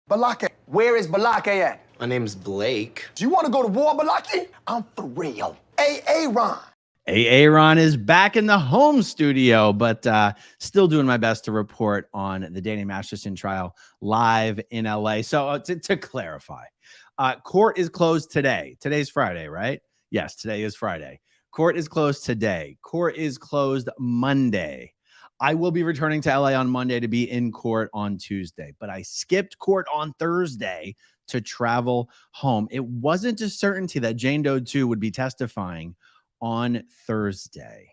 Balake. Where is Balake at? My name's Blake. Do you want to go to war, Balake? I'm for real. Aaron. Aaron is back in the home studio, but still doing my best to report on the Danny Masterson trial live in LA. So to clarify, court is closed today. Today's Friday, right? Yes, today is Friday. Court is closed today. Court is closed Monday. I will be returning to LA on Monday to be in court on Tuesday, but I skipped court on Thursday to travel home. It wasn't a certainty that Jane Doe 2 would be testifying on Thursday,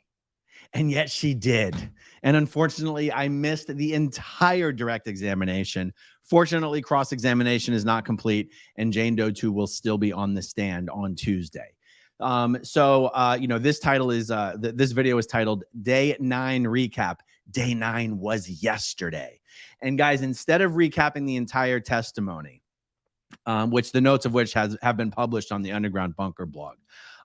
and yet she did. And unfortunately, I missed the entire direct examination. Fortunately, cross-examination is not complete, and Jane Doe 2 will still be on the stand on Tuesday. This title is this video is titled Day 9 Recap. Day 9 was yesterday. And guys, instead of recapping the entire testimony, which the notes of which have been published on the Underground Bunker blog,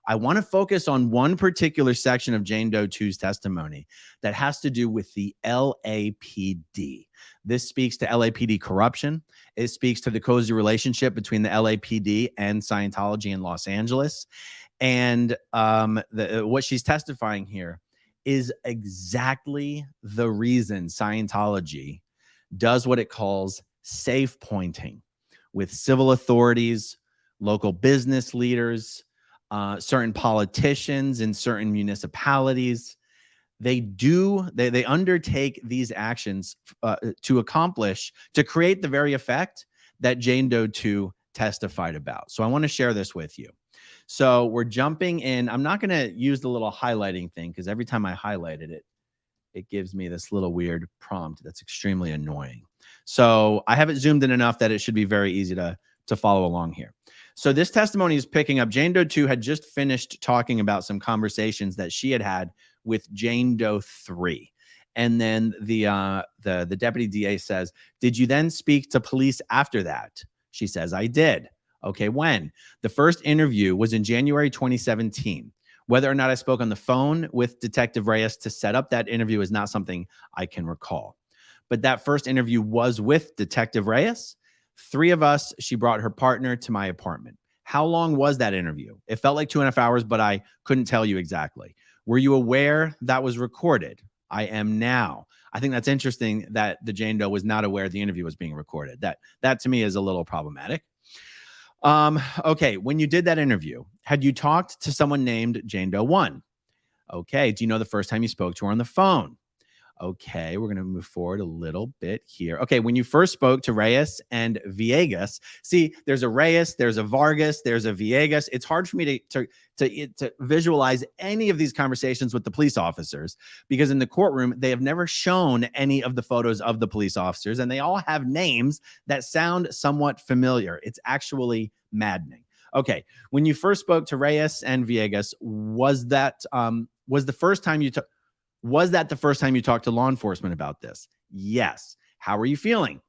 I want to focus on one particular section of Jane Doe 2's testimony that has to do with the LAPD. This speaks to LAPD corruption. It speaks to the cozy relationship between the LAPD and Scientology in Los Angeles. And what she's testifying here is exactly the reason Scientology does what it calls safe pointing with civil authorities, local business leaders, certain politicians in certain municipalities. They undertake these actions to create the very effect that Jane Doe 2 testified about. So I want to share this with you. So we're jumping in. I'm not going to use the little highlighting thing because every time I highlighted it, it gives me this little weird prompt that's extremely annoying. So I have it zoomed in enough that it should be very easy to follow along here. So this testimony is picking up. Jane Doe 2 had just finished talking about some conversations that she had with Jane Doe 3. And then the deputy DA says, "Did you then speak to police after that?" She says, "I did." Okay, when? The first interview was in January 2017. Whether or not I spoke on the phone with Detective Reyes to set up that interview is not something I can recall. But that first interview was with Detective Reyes. 3 of us, she brought her partner to my apartment. How long was that interview? It felt like 2.5 hours, but I couldn't tell you exactly. Were you aware that was recorded? I am now. I think that's interesting that the Jane Doe was not aware the interview was being recorded. That to me is a little problematic. Okay, when you did that interview, had you talked to someone named Jane Doe 1? Okay, do you know the first time you spoke to her on the phone? Okay, we're going to move forward a little bit here. Okay, when you first spoke to Reyes and Villegas, see, there's a Reyes, there's a Vargas, there's a Villegas. It's hard for me to visualize any of these conversations with the police officers because in the courtroom, they have never shown any of the photos of the police officers, and they all have names that sound somewhat familiar. It's actually maddening. Okay, when you first spoke to Reyes and Villegas, was that the first time you Was that the first time you talked to law enforcement about this? Yes. How are you feeling?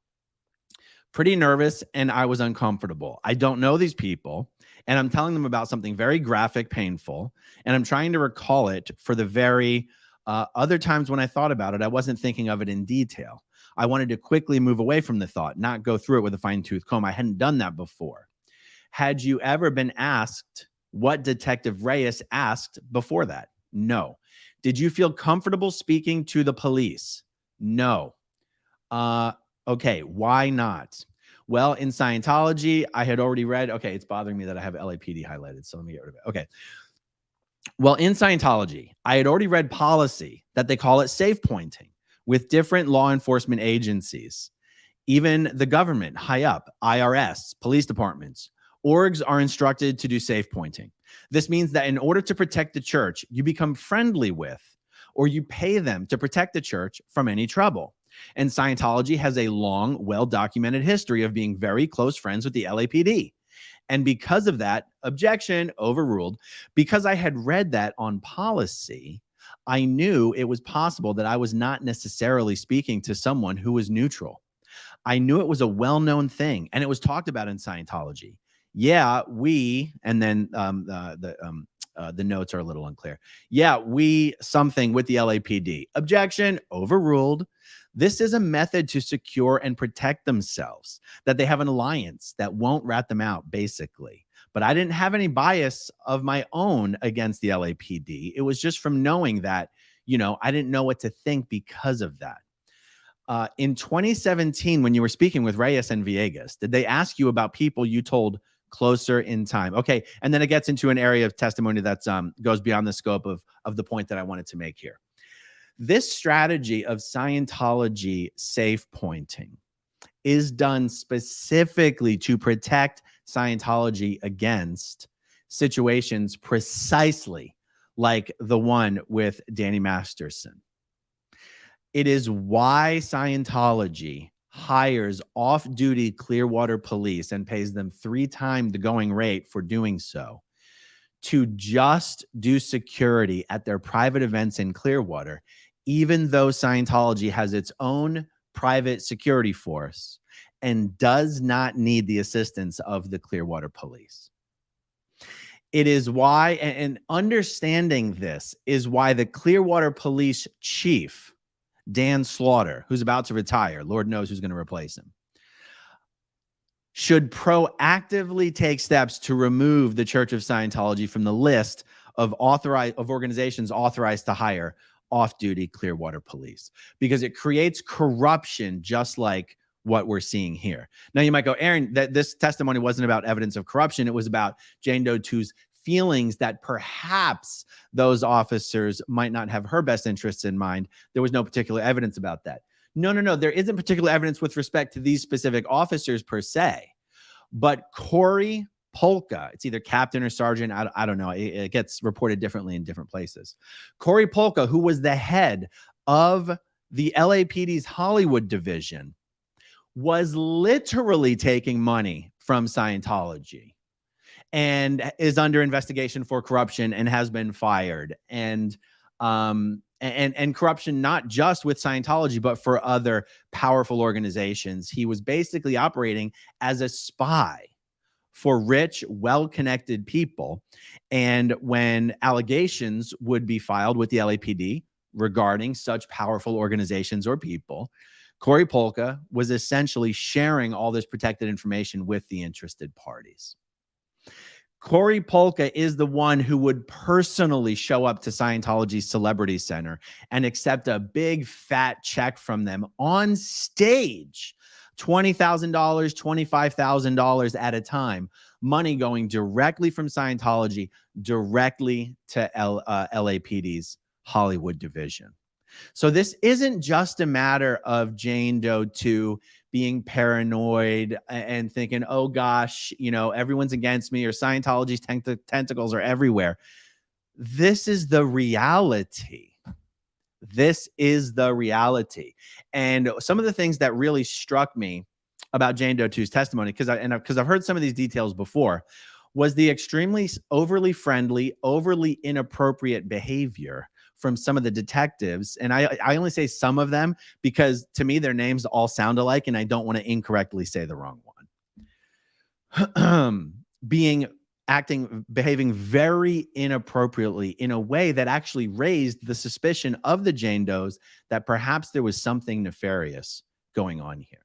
Pretty nervous, and I was uncomfortable. I don't know these people, and I'm telling them about something very graphic, painful, and I'm trying to recall it for the very other times when I thought about it, I wasn't thinking of it in detail. I wanted to quickly move away from the thought, not go through it with a fine-tooth comb. I hadn't done that before. Had you ever been asked what Detective Reyes asked before that? No. Did you feel comfortable speaking to the police? No. Okay, why not? Well, in Scientology, I had already read, okay, it's bothering me that I have LAPD highlighted, so let me get rid of it. Okay. Well, in Scientology, I had already read policy that they call it safe pointing with different law enforcement agencies, even the government, high up, IRS, police departments. Orgs are instructed to do safe pointing. This means that in order to protect the church, you become friendly with, or you pay them to protect the church from any trouble. And Scientology has a long, well-documented history of being very close friends with the LAPD. And because of that, objection, overruled. Because I had read that on policy, I knew it was possible that I was not necessarily speaking to someone who was neutral. I knew it was a well-known thing, and it was talked about in Scientology. Yeah, we, and then the notes are a little unclear. Yeah, we something with the LAPD. Objection, overruled. This is a method to secure and protect themselves, that they have an alliance that won't rat them out, basically. But I didn't have any bias of my own against the LAPD. It was just from knowing that, I didn't know what to think because of that. In 2017, when you were speaking with Reyes and Villegas, did they ask you about people you told closer in time? Okay. And then it gets into an area of testimony that goes beyond the scope of the point that I wanted to make here. This strategy of Scientology safe pointing is done specifically to protect Scientology against situations precisely like the one with Danny Masterson. It is why Scientology hires off-duty Clearwater police and pays them 3 times the going rate for doing so to just do security at their private events in Clearwater, even though Scientology has its own private security force and does not need the assistance of the Clearwater police. It is why, and understanding this is why the Clearwater police chief, Dan Slaughter, who's about to retire, Lord knows who's going to replace him, should proactively take steps to remove the Church of Scientology from the list of organizations authorized to hire off-duty Clearwater police, because it creates corruption just like what we're seeing here. Now you might go, Aaron, that this testimony wasn't about evidence of corruption. It was about Jane Doe 2's feelings that perhaps those officers might not have her best interests in mind. There was no particular evidence about that. No. There isn't particular evidence with respect to these specific officers per se, but Corey Polka, it's either captain or sergeant, I don't know. It gets reported differently in different places. Corey Polka, who was the head of the LAPD's Hollywood division, was literally taking money from Scientology and is under investigation for corruption and has been fired. And corruption, not just with Scientology, but for other powerful organizations. He was basically operating as a spy for rich, well-connected people. And when allegations would be filed with the LAPD regarding such powerful organizations or people, Corey Polka was essentially sharing all this protected information with the interested parties. Corey Polka is the one who would personally show up to Scientology's Celebrity Center and accept a big fat check from them on stage, $20,000, $25,000 at a time, money going directly from Scientology directly to LAPD's Hollywood division. So this isn't just a matter of Jane Doe 2 being paranoid and thinking, oh gosh, everyone's against me, or Scientology's tentacles are everywhere. This is the reality. This is the reality. And some of the things that really struck me about Jane Doe 2's testimony, because I've heard some of these details before, was the extremely overly friendly, overly inappropriate behavior from some of the detectives. And I only say some of them because to me, their names all sound alike and I don't want to incorrectly say the wrong one. Behaving very inappropriately in a way that actually raised the suspicion of the Jane Does that perhaps there was something nefarious going on here.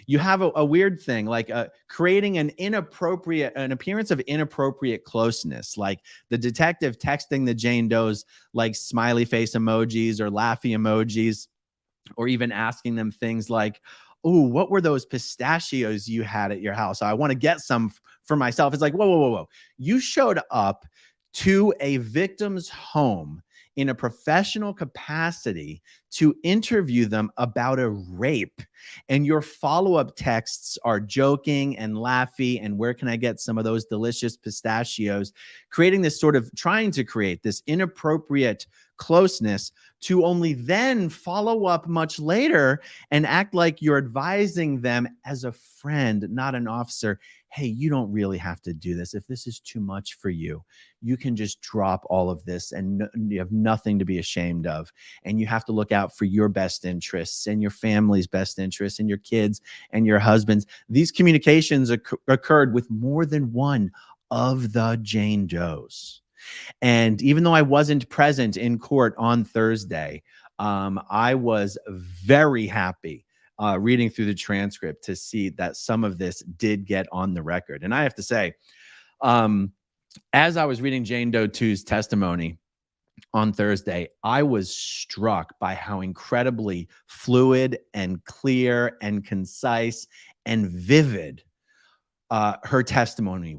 You have a weird thing like creating an appearance of inappropriate closeness, like the detective texting the Jane Does like smiley face emojis or laughy emojis, or even asking them things like, oh, what were those pistachios you had at your house? I want to get some for myself. It's like, whoa. You showed up to a victim's home in a professional capacity to interview them about a rape. And your follow-up texts are joking and laughy and where can I get some of those delicious pistachios, creating this sort of trying to create this inappropriate closeness to only then follow up much later and act like you're advising them as a friend, not an officer. Hey, you don't really have to do this. If this is too much for you, you can just drop all of this and you have nothing to be ashamed of. And you have to look out for your best interests and your family's best interests and your kids and your husbands. These communications occurred with more than one of the Jane Does. And even though I wasn't present in court on Thursday, I was very happy reading through the transcript to see that some of this did get on the record. And I have to say, as I was reading Jane Doe 2's testimony on Thursday, I was struck by how incredibly fluid and clear and concise and vivid her testimony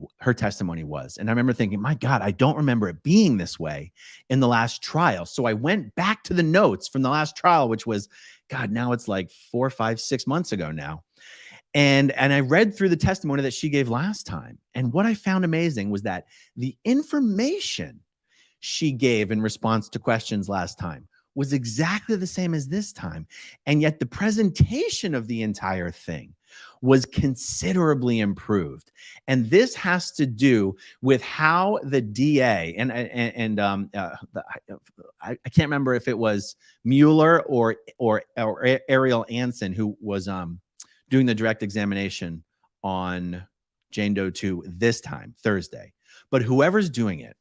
was. And I remember thinking, my God, I don't remember it being this way in the last trial. So I went back to the notes from the last trial, which was, God, now it's like 4, 5, 6 months ago now. And I read through the testimony that she gave last time. And what I found amazing was that the information she gave in response to questions last time was exactly the same as this time. And yet the presentation of the entire thing was considerably improved. And this has to do with how the DA I can't remember if it was Mueller or Ariel Anson who was doing the direct examination on Jane Doe 2 this time, Thursday. But whoever's doing it,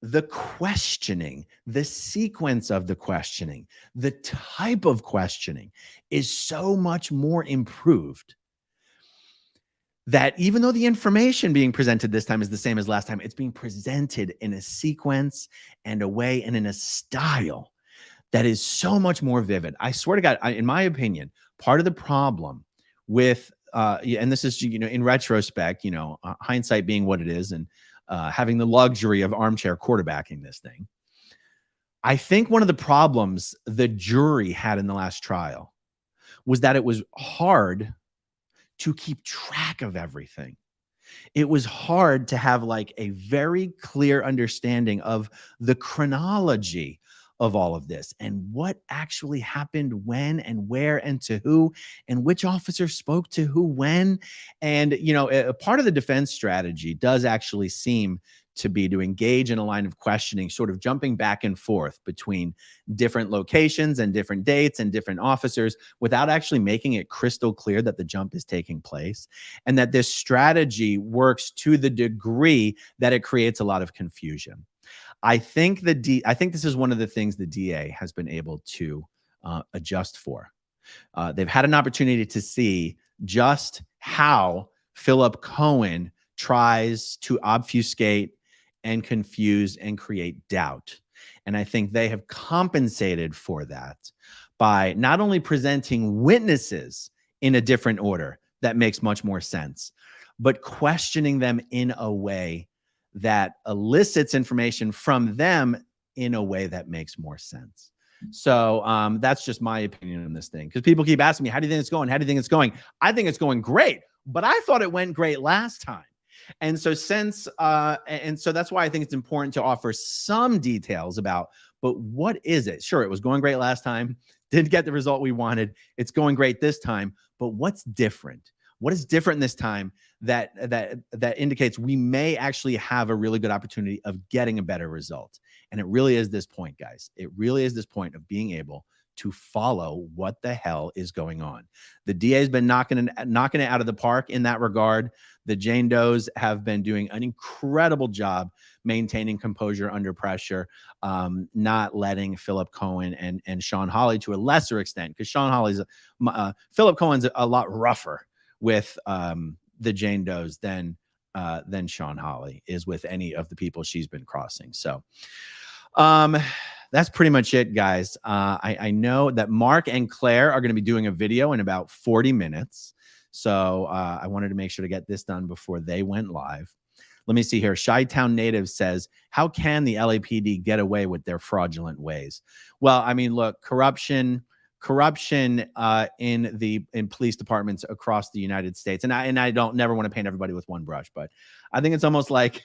the questioning, the sequence of the questioning, the type of questioning is so much more improved that even though the information being presented this time is the same as last time, it's being presented in a sequence and a way and in a style that is so much more vivid. I swear to God, in my opinion, part of the problem with, and this is, in retrospect, hindsight being what it is, and having the luxury of armchair quarterbacking this thing, I think one of the problems the jury had in the last trial was that it was hard to keep track of everything. It was hard to have like a very clear understanding of the chronology of all of this and what actually happened when and where and to who and which officer spoke to who when. And, a part of the defense strategy does actually seem to be to engage in a line of questioning, sort of jumping back and forth between different locations and different dates and different officers without actually making it crystal clear that the jump is taking place, and that this strategy works to the degree that it creates a lot of confusion. I think this is one of the things the DA has been able to adjust for. They've had an opportunity to see just how Philip Cohen tries to obfuscate and confuse and create doubt. And I think they have compensated for that by not only presenting witnesses in a different order that makes much more sense, but questioning them in a way that elicits information from them in a way that makes more sense. So that's just my opinion on this thing, because people keep asking me, how do you think it's going? How do you think it's going? I think it's going great, but I thought it went great last time. And so that's why I think it's important to offer some details about, but what is it? Sure, it was going great last time, didn't get the result we wanted. It's going great this time, but what's different? What is different this time that indicates we may actually have a really good opportunity of getting a better result? And it really is this point, guys. It really is this point of being able to follow what the hell is going on. The DA has been knocking it out of the park in that regard. The Jane Does have been doing an incredible job maintaining composure under pressure, not letting Philip Cohen and Sean Hawley, to a lesser extent, because Philip Cohen's a lot rougher with the Jane Does than Sean Hawley is with any of the people she's been crossing. So that's pretty much it, guys. I know that Mark and Claire are going to be doing a video in about 40 minutes. So I wanted to make sure to get this done before they went live. Let me see here. Chi-Town Native says, how can the LAPD get away with their fraudulent ways? Well, I mean, look, corruption in police departments across the United States. And I don't never want to paint everybody with one brush, but I think it's almost like,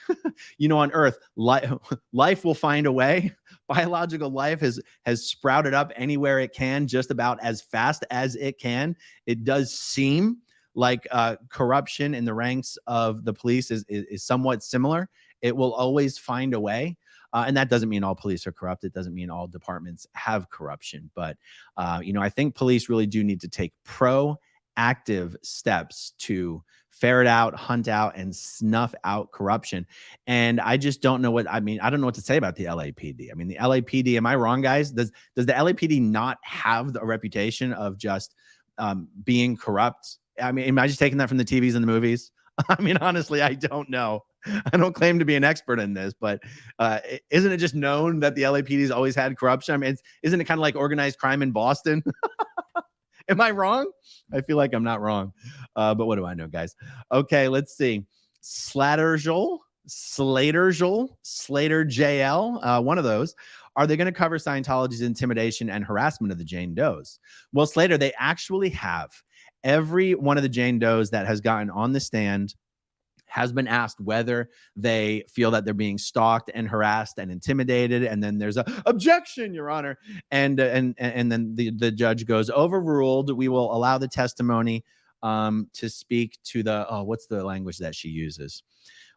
on Earth, life will find a way. Biological life has sprouted up anywhere it can, just about as fast as it can. It does seem like corruption in the ranks of the police is somewhat similar. It will always find a way. And that doesn't mean all police are corrupt. It doesn't mean all departments have corruption. But, I think police really do need to take proactive steps to ferret out, hunt out, and snuff out corruption. And I just don't know what I mean. I don't know what to say about the LAPD. I mean, the LAPD, am I wrong, guys? Does the LAPD not have a reputation of just being corrupt? I mean, am I just taking that from the TVs and the movies? I mean, honestly, I don't know. I don't claim to be an expert in this, but isn't it just known that the LAPD's always had corruption? I mean, isn't it kind of like organized crime in Boston? Am I wrong? I feel like I'm not wrong. But what do I know, guys? Okay, let's see. Slater JL, one of those. Are they going to cover Scientology's intimidation and harassment of the Jane Does? Well, Slater, they actually have. Every one of the Jane Does that has gotten on the stand has been asked whether they feel that they're being stalked and harassed and intimidated, and then there's a objection, Your Honor, and then the judge goes, overruled. We will allow the testimony to speak to the what's the language that she uses?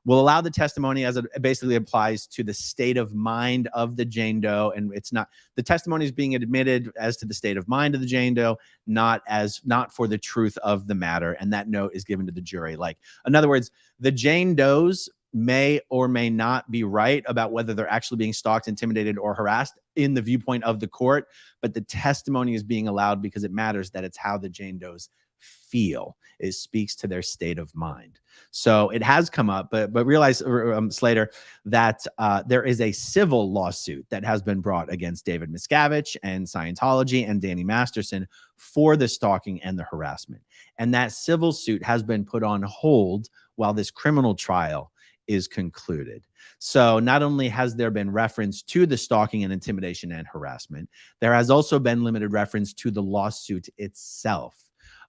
Will allow the testimony as it basically applies to the state of mind of the Jane Doe, and it's not the testimony is being admitted as to the state of mind of the Jane Doe, not for the truth of the matter, and that note is given to the jury. Like, in other words, the Jane Does may or may not be right about whether they're actually being stalked, intimidated, or harassed in the viewpoint of the court, but the testimony is being allowed because it matters that it's how the Jane Does feel. It speaks to their state of mind. So it has come up, but realize, Slater, that there is a civil lawsuit that has been brought against David Miscavige and Scientology and Danny Masterson for the stalking and the harassment. And that civil suit has been put on hold while this criminal trial is concluded. So not only has there been reference to the stalking and intimidation and harassment, there has also been limited reference to the lawsuit itself.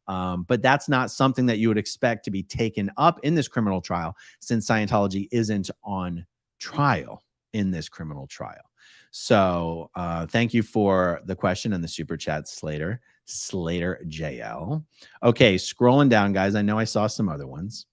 But that's not something that you would expect to be taken up in this criminal trial, since Scientology isn't on trial in this criminal trial. So thank you for the question and the super chat, Slater JL. Okay, scrolling down, guys. I know I saw some other ones.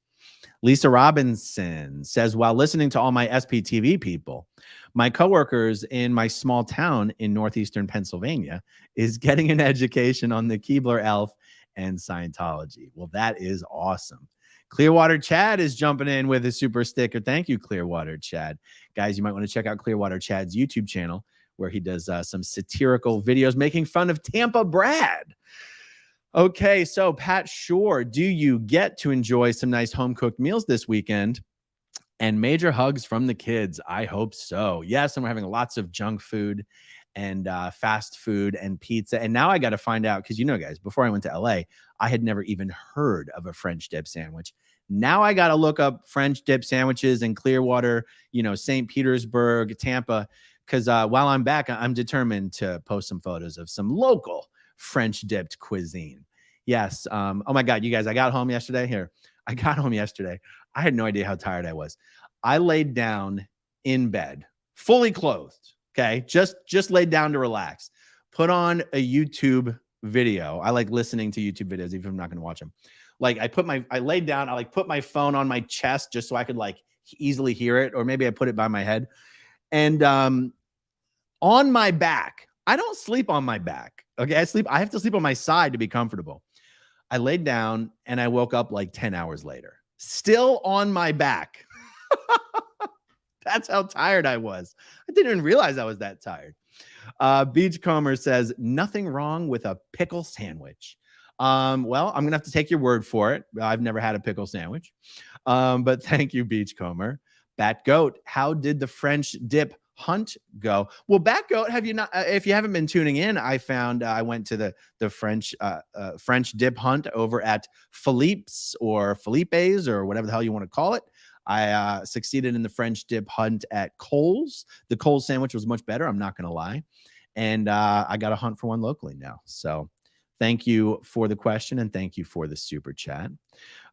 Lisa Robinson says, while listening to all my SPTV people, my coworkers in my small town in northeastern Pennsylvania is getting an education on the Keebler Elf and Scientology. Well, that is awesome. Clearwater Chad is jumping in with a super sticker. Thank you, Clearwater Chad. Guys, you might want to check out Clearwater Chad's YouTube channel, where he does some satirical videos making fun of Tampa Brad. Okay, so Pat Shore, do you get to enjoy some nice home-cooked meals this weekend? And major hugs from the kids. I hope so. Yes, and we're having lots of junk food and fast food and pizza. And now I got to find out, because, you know, guys, before I went to LA, I had never even heard of a French dip sandwich. Now I got to look up French dip sandwiches in Clearwater, you know, St. Petersburg, Tampa, because while I'm back, I'm determined to post some photos of some local French dipped cuisine. Yes. Oh my God, you guys, I got home yesterday. I had no idea how tired I was. I laid down in bed, fully clothed. Okay. Just laid down to relax. Put on a YouTube video. I like listening to YouTube videos, even if I'm not going to watch them. Like I laid down, I like put my phone on my chest just so I could like easily hear it. Or maybe I put it by my head. And on my back, I don't sleep on my back. Okay. I have to sleep on my side to be comfortable. I laid down and I woke up like 10 hours later, still on my back. That's how tired I was. I didn't even realize I was that tired. Beachcomber says, nothing wrong with a pickle sandwich. Well, I'm going to have to take your word for it. I've never had a pickle sandwich. But thank you, Beachcomber. Bat Goat, how did the French dip hunt go? Well, Bat Goat, have you not? If you haven't been tuning in, I found I went to the French dip hunt over at Philippe's or Philippe's or whatever the hell you want to call it. I succeeded in the French dip hunt at Kohl's. The Kohl's sandwich was much better, I'm not going to lie. And I got a hunt for one locally now. So thank you for the question, and thank you for the super chat.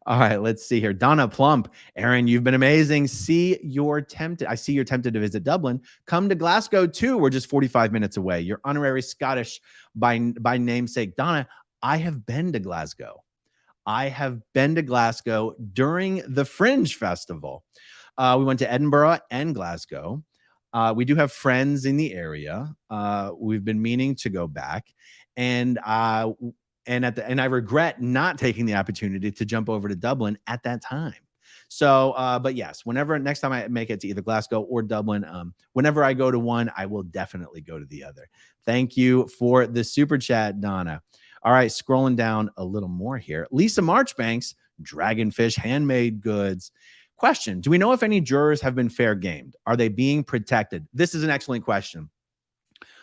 All right, let's see here. Donna Plump, Aaron, you've been amazing. I see you're tempted to visit Dublin. Come to Glasgow too. We're just 45 minutes away. You're honorary Scottish by namesake. Donna, I have been to Glasgow. During the Fringe Festival. We went to Edinburgh and Glasgow. We do have friends in the area. We've been meaning to go back. And and I regret not taking the opportunity to jump over to Dublin at that time. So, but yes, next time I make it to either Glasgow or Dublin, whenever I go to one, I will definitely go to the other. Thank you for the super chat, Donna. All right, scrolling down a little more here. Lisa Marchbanks, Dragonfish Handmade Goods. Question: do we know if any jurors have been fair gamed? Are they being protected? This is an excellent question.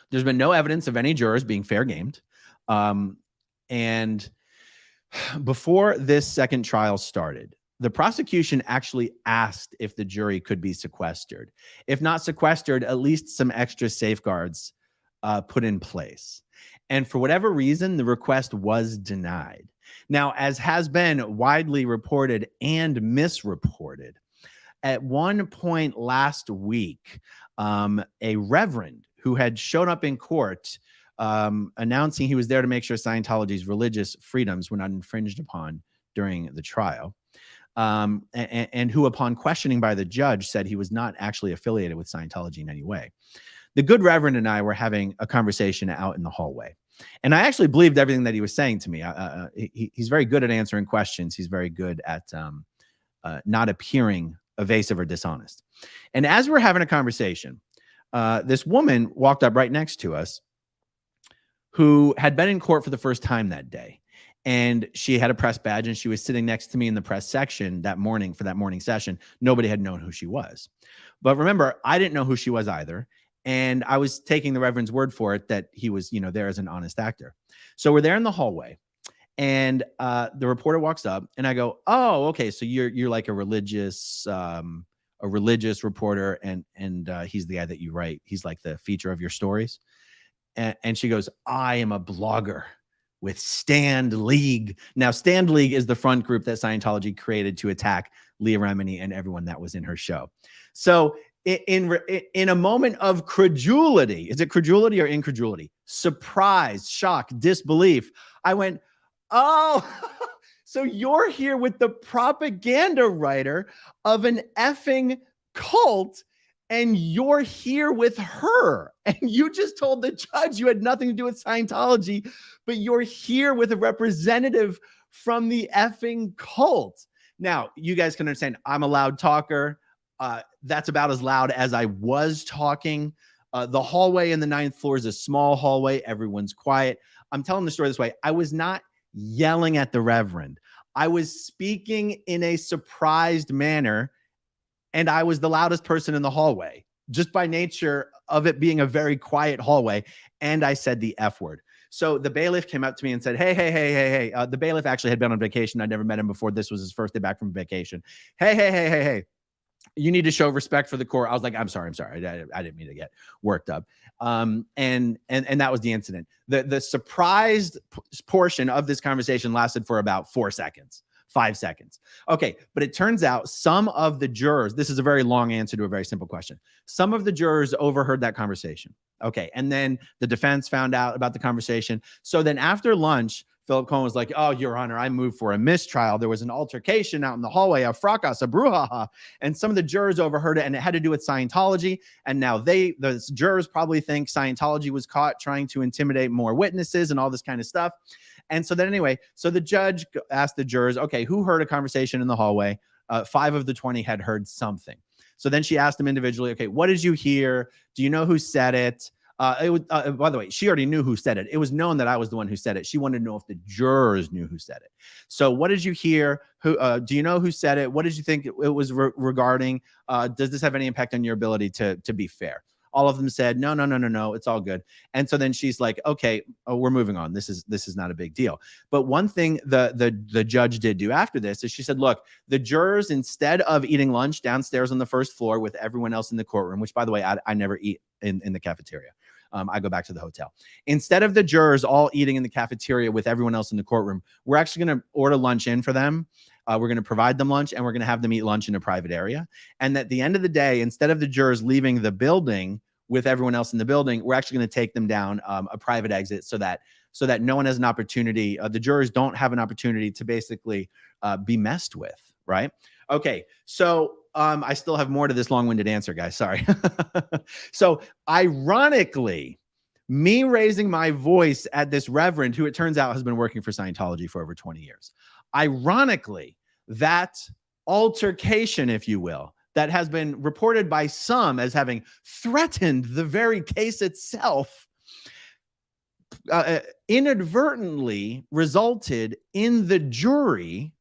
There's been no evidence of any jurors being fair gamed. And before this second trial started, the prosecution actually asked if the jury could be sequestered. If not sequestered, at least some extra safeguards put in place. And for whatever reason, the request was denied. Now, as has been widely reported and misreported, at one point last week, a reverend who had shown up in court announcing he was there to make sure Scientology's religious freedoms were not infringed upon during the trial, and who, upon questioning by the judge, said he was not actually affiliated with Scientology in any way. The good reverend and I were having a conversation out in the hallway, and I actually believed everything that he was saying to me. He's very good at answering questions. He's very good at not appearing evasive or dishonest. And as we're having a conversation, this woman walked up right next to us who had been in court for the first time that day. And she had a press badge, and she was sitting next to me in the press section that morning for that morning session. Nobody had known who she was. But remember, I didn't know who she was either. And I was taking the reverend's word for it that he was, there as an honest actor. So we're there in the hallway, and the reporter walks up, and I go, "Oh, okay. So you're like a religious reporter, and he's the guy that you write. He's like the feature of your stories." And she goes, "I am a blogger with Stand League." Now, Stand League is the front group that Scientology created to attack Leah Remini and everyone that was in her show. So in a moment of credulity, is it credulity or incredulity? Surprise, shock, disbelief. I went, "Oh, so you're here with the propaganda writer of an effing cult, and you're here with her. And you just told the judge you had nothing to do with Scientology, but you're here with a representative from the effing cult." Now, you guys can understand I'm a loud talker. That's about as loud as I was talking. The hallway in the 9th floor is a small hallway. Everyone's quiet. I'm telling the story this way. I was not yelling at the reverend. I was speaking in a surprised manner, and I was the loudest person in the hallway, just by nature of it being a very quiet hallway. And I said the F word. So the bailiff came up to me and said, hey. The bailiff actually had been on vacation. I'd never met him before. This was his first day back from vacation. Hey. You need to show respect for the court. I was like, I'm sorry. I didn't mean to get worked up. And that was the incident. The surprised portion of this conversation lasted for about 5 seconds. Okay. But it turns out some of the jurors, this is a very long answer to a very simple question. Some of the jurors overheard that conversation. Okay. And then the defense found out about the conversation. So then after lunch, Philip Cohen was like, "Oh, Your Honor, I moved for a mistrial. There was an altercation out in the hallway, a fracas, a brouhaha." And some of the jurors overheard it, and it had to do with Scientology. And now the jurors probably think Scientology was caught trying to intimidate more witnesses and all this kind of stuff. And so then anyway, so the judge asked the jurors, okay, who heard a conversation in the hallway? 5 of the 20 had heard something. So then she asked them individually, okay, what did you hear? Do you know who said it? By the way, she already knew who said it. It was known that I was the one who said it. She wanted to know if the jurors knew who said it. So what did you hear? Do you know who said it? What did you think it was regarding? Does this have any impact on your ability to be fair? All of them said, no, it's all good. And so then she's like, okay, we're moving on. This is not a big deal. But one thing the judge did do after this is she said, look, the jurors, instead of eating lunch downstairs on the first floor with everyone else in the courtroom, which by the way, I never eat in the cafeteria. I go back to the hotel. Instead of the jurors all eating in the cafeteria with everyone else in the courtroom, we're actually going to order lunch in for them. We're going to provide them lunch, and we're going to have them eat lunch in a private area. And at the end of the day, instead of the jurors leaving the building with everyone else in the building, we're actually going to take them down a private exit so that no one has an opportunity. The jurors don't have an opportunity to basically be messed with, right? Okay, so I still have more to this long-winded answer, guys. Sorry. So ironically, Me raising my voice at this reverend who it turns out has been working for Scientology for over 20 years. Ironically, that altercation, if you will, that has been reported by some as having threatened the very case itself, inadvertently resulted in the jury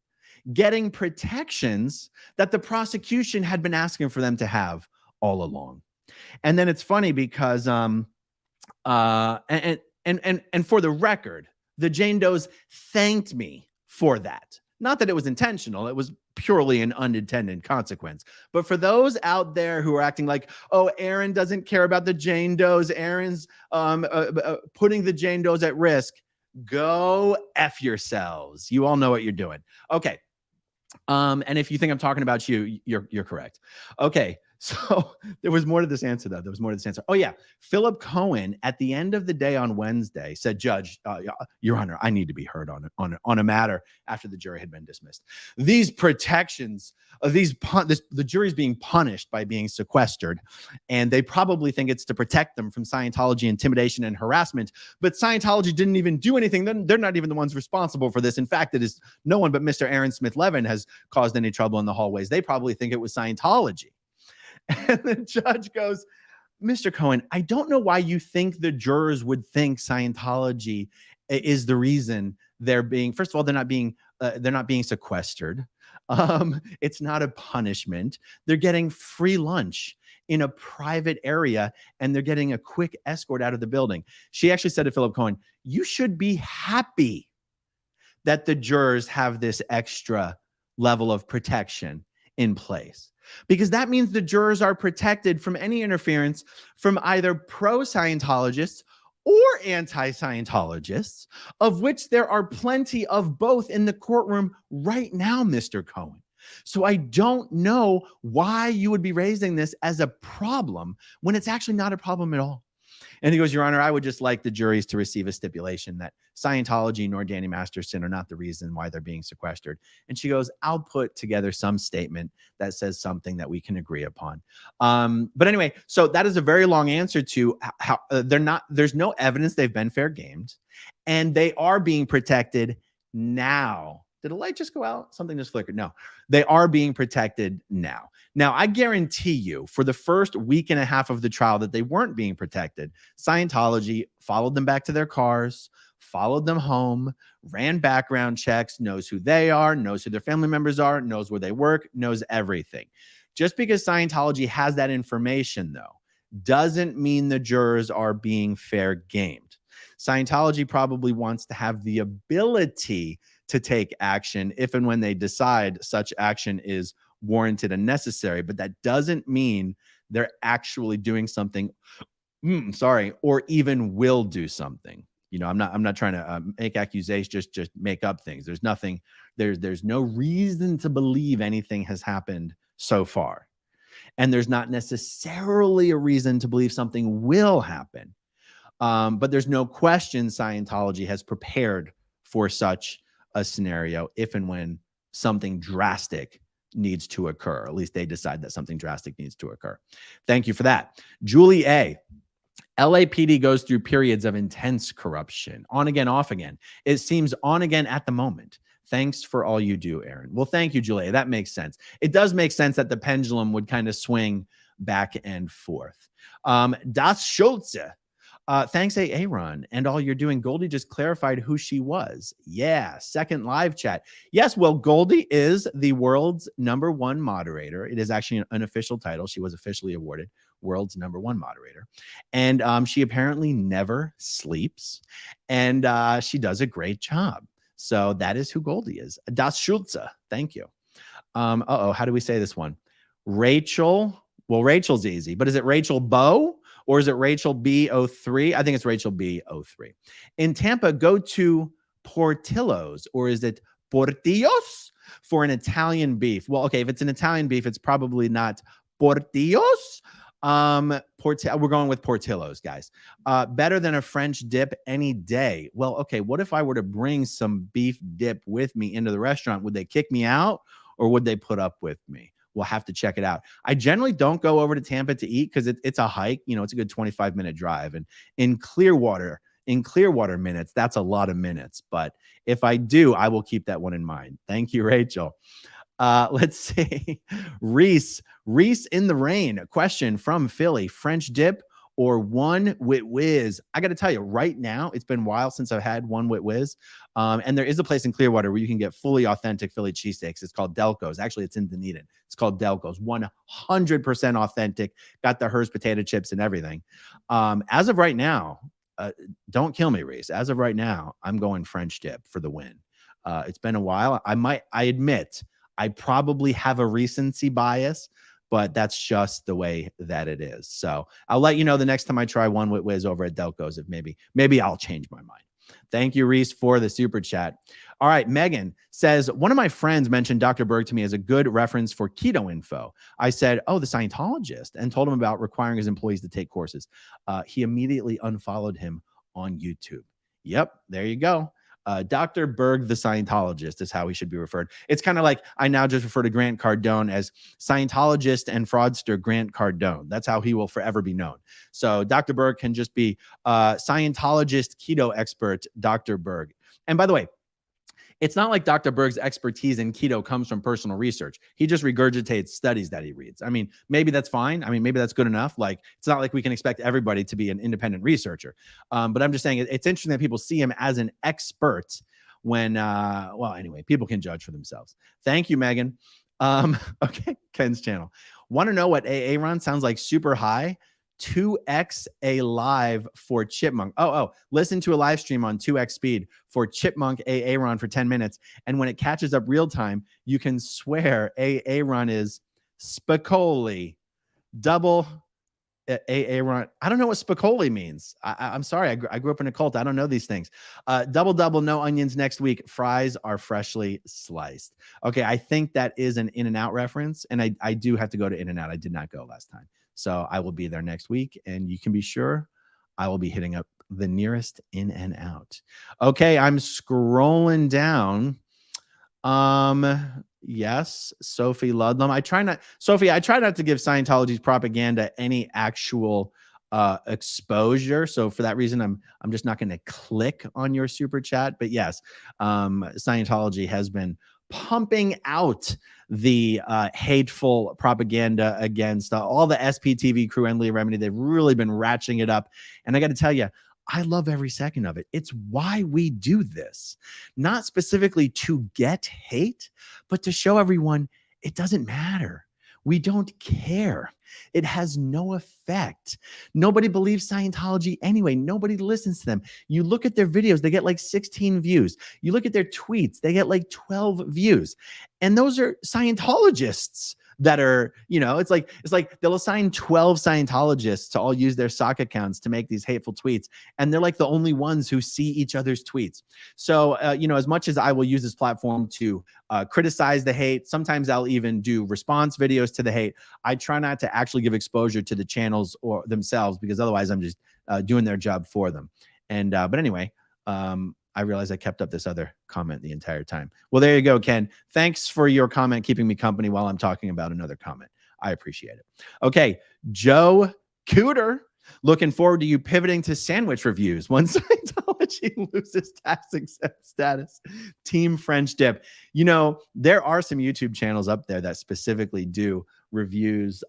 getting protections that the prosecution had been asking for them to have all along. And then it's funny because and for the record, the Jane Does thanked me for that. Not that it was intentional, it was purely an unintended consequence. But for those out there who are acting like, oh, Aaron doesn't care about the Jane Does, Aaron's putting the Jane Does at risk, go F yourselves. You all know what you're doing. Okay. And if you think I'm talking about you, you're correct. Okay. So there was more to this answer, though. There was more to this answer. Oh, yeah. Philip Cohen, at the end of the day on Wednesday, said, Judge, Your Honor, I need to be heard on a matter after the jury had been dismissed. These protections, the jury's being punished by being sequestered, and they probably think it's to protect them from Scientology intimidation and harassment. But Scientology didn't even do anything. They're not even the ones responsible for this. In fact, it is no one but Mr. Aaron Smith-Levin has caused any trouble in the hallways. They probably think it was Scientology. And the judge goes, Mr. Cohen, I don't know why you think the jurors would think Scientology is the reason they're being, first of all, they're not being sequestered. It's not a punishment. They're getting free lunch in a private area, and they're getting a quick escort out of the building. She actually said to Philip Cohen, you should be happy that the jurors have this extra level of protection in place, because that means the jurors are protected from any interference from either pro-Scientologists or anti-Scientologists, of which there are plenty of both in the courtroom right now, Mr. Cohen. So I don't know why you would be raising this as a problem when it's actually not a problem at all. And he goes, Your Honor, I would just like the juries to receive a stipulation that Scientology nor Danny Masterson are not the reason why they're being sequestered. And she goes, I'll put together some statement that says something that we can agree upon. But anyway, so that is a very long answer to how there's no evidence they've been fair gamed, and they are being protected now. Did a light just go out? Something just flickered. No, they are being protected now. Now, I guarantee you for the first week and a half of the trial that they weren't being protected. Scientology followed them back to their cars, followed them home, ran background checks, knows who they are, knows who their family members are, knows where they work, knows everything. Just because Scientology has that information, though, doesn't mean the jurors are being fair gamed. Scientology probably wants to have the ability to take action if and when they decide such action is warranted and necessary, but that doesn't mean they're actually doing something, or even will do something. You know, I'm not trying to make accusations, just make up things. There's nothing, there's no reason to believe anything has happened so far. And there's not necessarily a reason to believe something will happen. But there's no question Scientology has prepared for such a scenario if and when something drastic needs to occur. At least they decide that something drastic needs to occur. Thank you for that. Julie A. LAPD goes through periods of intense corruption, on again, off again. It seems on again at the moment. Thanks for all you do, Aaron. Well, thank you, Julie. That makes sense. It does make sense that the pendulum would kind of swing back and forth. Das Schulze. Thanks, Aaron, and all you're doing. Goldie just clarified who she was. Yeah, second live chat. Yes, well, Goldie is the world's #1 moderator. It is actually an official title. She was officially awarded world's #1 moderator. And she apparently never sleeps. And she does a great job. So that is who Goldie is. Das Schulze. Thank you. How do we say this one? Rachel. Well, Rachel's easy, but is it Rachel Bow? Or is it Rachel B03? I think it's Rachel B03. In Tampa, go to Portillo's, or is it Portillos for an Italian beef? Well, okay, if it's an Italian beef, it's probably not Portillos. We're going with Portillo's, guys. Better than a French dip any day. Well, okay, what if I were to bring some beef dip with me into the restaurant? Would they kick me out, or would they put up with me? will have to check it out. I generally don't go over to Tampa to eat because it's a hike. It's a good 25-minute drive. And in Clearwater minutes, that's a lot of minutes. But if I do, I will keep that one in mind. Thank you, Rachel. Let's see. Reese in the rain. A question from Philly. French dip or one with whiz? I got to tell you, right now, it's been a while since I've had one with whiz. And there is a place in Clearwater where you can get fully authentic Philly cheesesteaks. It's called Delco's. Actually, it's in Dunedin. It's called Delco's. 100% authentic. Got the Hearst potato chips and everything. As of right now, don't kill me, Reese. As of right now, I'm going French dip for the win. It's been a while. I admit, I probably have a recency bias, but that's just the way that it is. So I'll let you know the next time I try one with whiz over at Delco's, if maybe I'll change my mind. Thank you, Reese, for the super chat. All right, Megan says, one of my friends mentioned Dr. Berg to me as a good reference for keto info. I said, oh, the Scientologist, and told him about requiring his employees to take courses. He immediately unfollowed him on YouTube. Yep, there you go. Dr. Berg, the Scientologist, is how he should be referred. It's kind of like I now just refer to Grant Cardone as Scientologist and fraudster Grant Cardone. That's how he will forever be known. So Dr. Berg can just be Scientologist keto expert Dr. Berg. And by the way, it's not like Dr. Berg's expertise in keto comes from personal research. He just regurgitates studies that he reads. I mean, maybe that's fine. I mean, maybe that's good enough. Like, it's not like we can expect everybody to be an independent researcher. But I'm just saying it's interesting that people see him as an expert when, well, anyway, people can judge for themselves. Thank you, Megan. Okay, Ken's channel. Want to know what Aaron sounds like super high? 2x a live for Chipmunk. Listen to a live stream on 2x speed for Chipmunk Aaron for 10 minutes. And when it catches up real time, you can swear Aaron is Spicoli. Double Aaron. I don't know what Spicoli means. I'm sorry. I grew up in a cult. I don't know these things. Double, no onions next week. Fries are freshly sliced. Okay. I think that is an In-N-Out reference. And I do have to go to In-N-Out. I did not go last time. So I will be there next week, and you can be sure I will be hitting up the nearest In-N-Out. Okay, I'm scrolling down. Yes, Sophie Ludlam. I try not to give Scientology's propaganda any actual exposure. So for that reason, I'm just not going to click on your super chat. But yes, Scientology has been pumping out the hateful propaganda against all the SPTV crew and Leah Remini. They've really been ratcheting it up. And I got to tell you, I love every second of it. It's why we do this, not specifically to get hate, but to show everyone it doesn't matter. We don't care. It has no effect. Nobody believes Scientology anyway. Nobody listens to them. You look at their videos, they get like 16 views. You look at their tweets, they get like 12 views. And those are Scientologists that are, it's like they'll assign 12 Scientologists to all use their sock accounts to make these hateful tweets. And they're like the only ones who see each other's tweets. So, as much as I will use this platform to criticize the hate, sometimes I'll even do response videos to the hate. I try not to actually give exposure to the channels or themselves, because otherwise I'm just doing their job for them. And, but anyway, I realized I kept up this other comment the entire time. Well, there you go, Ken. Thanks for your comment, keeping me company while I'm talking about another comment. I appreciate it. Okay, Joe Cooter. Looking forward to you pivoting to sandwich reviews once Scientology loses tax exempt status. Team French dip. There are some YouTube channels up there that specifically do reviews.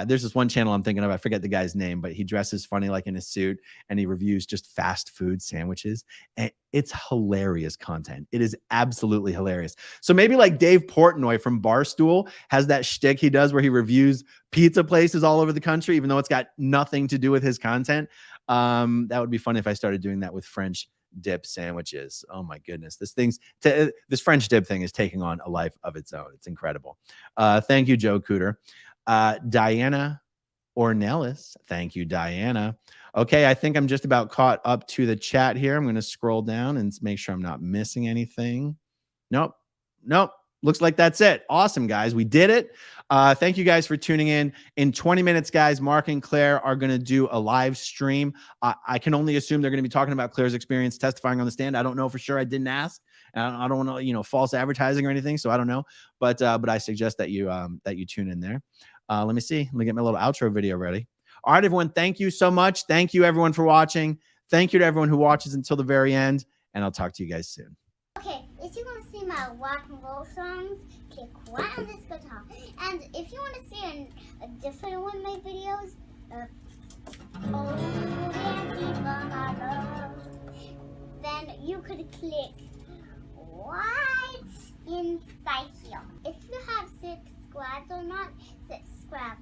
There's this one channel I'm thinking of. I forget the guy's name, but he dresses funny, like in a suit, and he reviews just fast food sandwiches. And it's hilarious content. It is absolutely hilarious. So maybe like Dave Portnoy from Barstool has that shtick he does where he reviews pizza places all over the country, even though it's got nothing to do with his content. That would be fun if I started doing that with French dip sandwiches. Oh my goodness. This French dip thing is taking on a life of its own. It's incredible. Thank you, Joe Cooter. Diana Ornelis. Thank you, Diana. Okay, I think I'm just about caught up to the chat here. I'm going to scroll down and make sure I'm not missing anything. Nope. Looks like that's it. Awesome, guys. We did it. Thank you guys for tuning in. In 20 minutes, guys, Mark and Claire are going to do a live stream. I can only assume they're going to be talking about Claire's experience testifying on the stand. I don't know for sure. I didn't ask. And I don't want to, false advertising or anything. So I don't know, but I suggest that you tune in there. Let me see. Let me get my little outro video ready. All right, everyone. Thank you so much. Thank you, everyone, for watching. Thank you to everyone who watches until the very end. And I'll talk to you guys soon. Okay, if you want to see my rock and roll songs, click right on this guitar. And if you want to see a different one of my videos, then you could click right inside here. If you have subscribed or not, subscribe